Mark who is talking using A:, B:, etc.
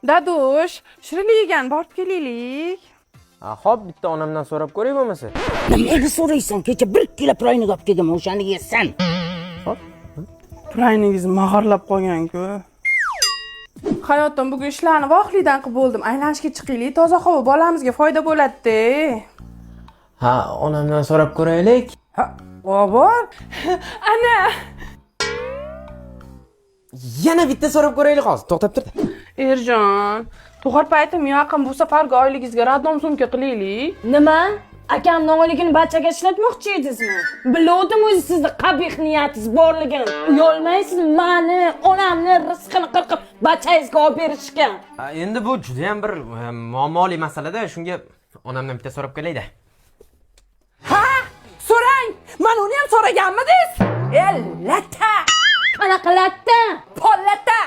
A: Dadush, shirinligan borib kelaylik.
B: Xo'p, bitta onamdan so'rab ko'ray bo'lmasa.
C: Nimaga so'raysan? Kecha 1 kilo prayni olib keldim, o'shani yeysan.
A: Prayningiz mag'arlab qolgan-ku. Hayotim bugun ishlarni vohlidan qilib bo'ldim. Aylanishga chiqaylik, toza havo bolamizga foyda bo'ladi-da.
B: Ha, onamdan so'rab ko'raylik.
A: Ha, bor. Ana.
B: Yana bitta so'rab ko'raylik hozir. To'xtab tur.
A: Erjon, tug'ar paytim yaqin bu safargi oyligingizga radom sumka qilaylik.
D: Nima? Akamning oyligini barchaga ishlatmoqchi edingizmi? Bildim o'zi sizni qabih niyatingiz borligini. Uyolmaysiz meni, onamni rizqini qirqib barchangizga olib berishga.
B: Endi bu juda ham bir muammoli masala-da, shunga onamdan bitta so'rab kelaydi.
A: Ha? So'rang. Men uni ham so'raganmidingiz? Lata.
D: Qanaqa latta?
A: Pollata.